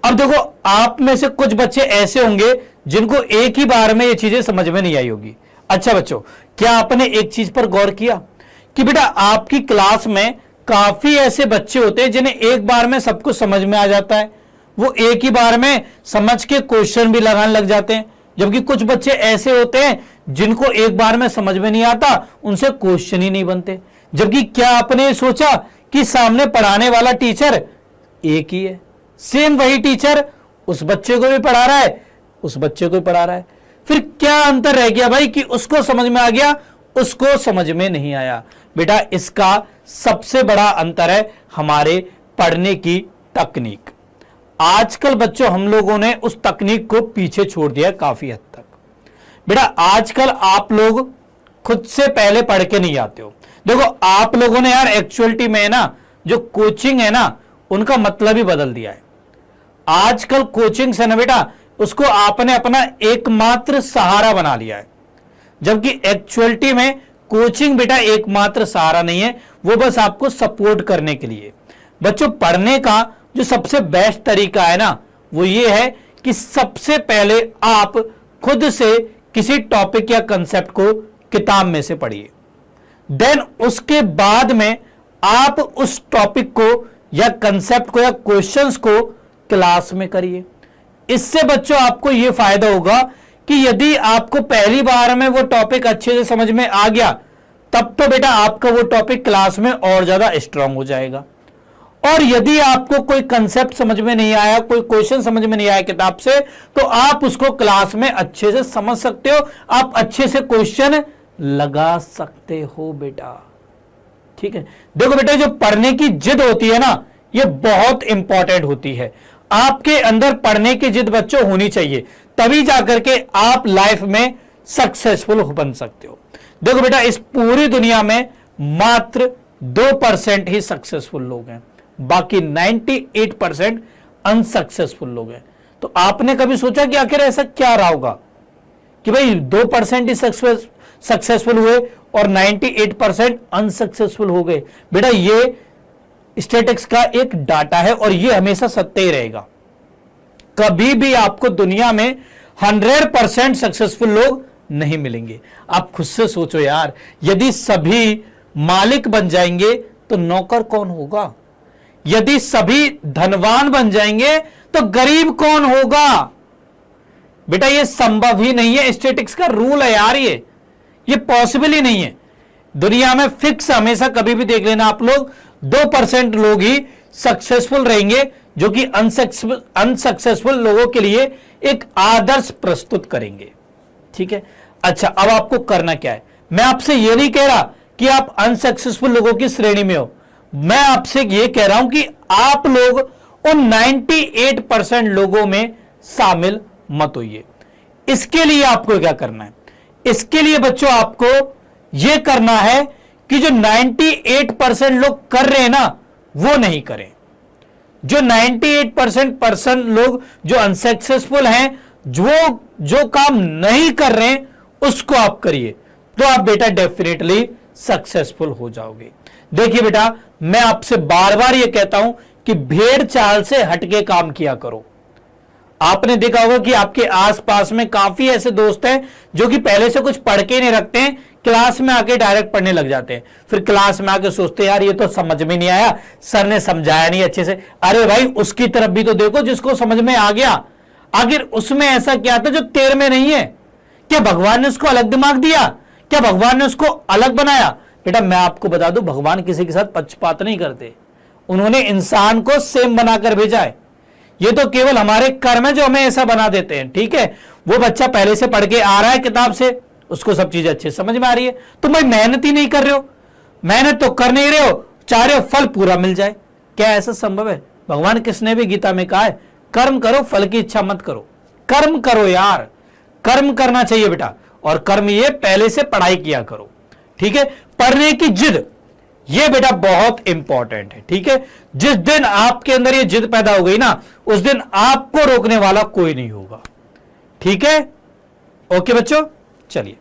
अब देखो, आप में से कुछ बच्चे ऐसे होंगे जिनको एक ही बार में ये चीजें समझ में नहीं आई होगी। अच्छा बच्चों, क्या आपने एक चीज पर गौर किया कि बेटा आपकी क्लास में काफी ऐसे बच्चे होते हैं जिन्हें एक बार में सब कुछ समझ में आ जाता है, वो एक ही बार में समझ के क्वेश्चन भी लगाने लग जाते हैं, जबकि कुछ बच्चे ऐसे होते हैं जिनको एक बार में समझ में नहीं आता, उनसे क्वेश्चन ही नहीं बनते। जबकि क्या आपने सोचा कि सामने पढ़ाने वाला टीचर एक ही है, सेम वही टीचर उस बच्चे को भी पढ़ा रहा है, उस बच्चे को भी पढ़ा रहा है, फिर क्या अंतर रह गया भाई कि उसको समझ में आ गया, उसको समझ में नहीं आया? बेटा इसका सबसे बड़ा अंतर है हमारे पढ़ने की तकनीक। आजकल बच्चों हम लोगों ने उस तकनीक को पीछे छोड़ दिया काफी हद तक। बेटा आजकल आप लोग खुद से पहले पढ़ के नहीं आते हो। देखो आप लोगों ने यार एक्चुअलिटी में ना जो कोचिंग है ना उनका मतलब ही बदल दिया है। आजकल कोचिंग से ना बेटा उसको आपने अपना एकमात्र सहारा बना लिया है, जबकि एक्चुअलिटी में कोचिंग बेटा एकमात्र सहारा नहीं है, वो बस आपको सपोर्ट करने के लिए। बच्चों पढ़ने का जो सबसे बेस्ट तरीका है ना वो ये है कि सबसे पहले आप खुद से किसी टॉपिक या कंसेप्ट को किताब में से पढ़िए, देन उसके बाद में आप उस टॉपिक को या कंसेप्ट को या क्वेश्चंस को क्लास में करिए। इससे बच्चों आपको यह फायदा होगा कि यदि आपको पहली बार में वो टॉपिक अच्छे से समझ में आ गया तब तो बेटा आपका वो टॉपिक क्लास में और ज्यादा स्ट्रांग हो जाएगा। और यदि आपको कोई कंसेप्ट समझ में नहीं आया, कोई क्वेश्चन समझ में नहीं आया किताब से, तो आप उसको क्लास में अच्छे से समझ सकते हो, आप अच्छे से क्वेश्चन लगा सकते हो बेटा। ठीक है, देखो बेटा जो पढ़ने की जिद होती है ना ये बहुत इंपॉर्टेंट होती है। आपके अंदर पढ़ने की जिद बच्चों होनी चाहिए, तभी जाकर के आप लाइफ में सक्सेसफुल बन सकते हो। देखो बेटा इस पूरी दुनिया में मात्र 2% ही सक्सेसफुल लोग हैं, बाकी 98% अनसक्सेसफुल लोग हैं। तो आपने कभी सोचा कि आखिर ऐसा क्या रहा होगा कि भाई 2% ही सक्सेसफुल हुए और 98% अनसक्सेसफुल हो गए? बेटा ये स्टैटिस्टिक्स का एक डाटा है और ये हमेशा सत्य ही रहेगा। कभी भी आपको दुनिया में 100% सक्सेसफुल लोग नहीं मिलेंगे। आप खुद से सोचो यार, यदि सभी मालिक बन जाएंगे तो नौकर कौन होगा? यदि सभी धनवान बन जाएंगे तो गरीब कौन होगा? बेटा ये संभव ही नहीं है, स्टैटिस्टिक्स का रूल है यार, ये पॉसिबल ही नहीं है। दुनिया में फिक्स हमेशा कभी भी देख लेना आप लोग 2% लोग ही सक्सेसफुल रहेंगे, जो कि अनसक्सेसफुल लोगों के लिए एक आदर्श प्रस्तुत करेंगे। ठीक है, अच्छा अब आपको करना क्या है? मैं आपसे यह नहीं कह रहा कि आप अनसक्सेसफुल लोगों की श्रेणी में हो, मैं आपसे यह कह रहा हूं कि आप लोग उन 98% लोगों में शामिल मत होइए। इसके लिए आपको क्या करना है? इसके लिए बच्चों आपको यह करना है कि जो 98% लोग कर रहे हैं ना वो नहीं करें। जो 98% लोग जो अनसक्सेसफुल हैं, जो काम नहीं कर रहे हैं उसको आप करिए, तो आप बेटा डेफिनेटली सक्सेसफुल हो जाओगे। देखिए बेटा मैं आपसे बार बार ये कहता हूं कि भेड़ चाल से हटके काम किया करो। आपने देखा होगा कि आपके आसपास में काफी ऐसे दोस्त हैं जो कि पहले से कुछ पढ़ के नहीं रखते हैं, क्लास में आके डायरेक्ट पढ़ने लग जाते हैं, फिर क्लास में आके सोचते हैं यार ये तो समझ में नहीं आया, सर ने समझाया नहीं अच्छे से। अरे भाई उसकी तरफ भी तो देखो जिसको समझ में आ गया, आखिर उसमें ऐसा क्या था जो तेरे में नहीं है? क्या भगवान ने उसको अलग दिमाग दिया? क्या भगवान ने उसको अलग बनाया? बेटा मैं आपको बता दूं, भगवान किसी के साथ पक्षपात नहीं करते, उन्होंने इंसान को सेम बनाकर भेजा है। ये तो केवल हमारे कर्म है जो हमें ऐसा बना देते हैं। ठीक है, वो बच्चा पहले से पढ़ के आ रहा है किताब से, उसको सब चीजें अच्छे समझ में आ रही है, तुम भाई मेहनत ही नहीं कर रहे हो, मेहनत तो कर नहीं रहे हो, चाह रहे हो फल पूरा मिल जाए। क्या ऐसा संभव है? भगवान किसने भी गीता में कहा है कर्म करो, फल की इच्छा मत करो। कर्म करो यार, कर्म करना चाहिए बेटा, और कर्म ये पहले से पढ़ाई किया करो। ठीक है, पढ़ने की जिद ये बेटा बहुत इंपॉर्टेंट है। ठीक है, जिस दिन आपके अंदर ये जिद पैदा हो गई ना उस दिन आपको रोकने वाला कोई नहीं होगा। ठीक है, ओके बच्चों, चलिए।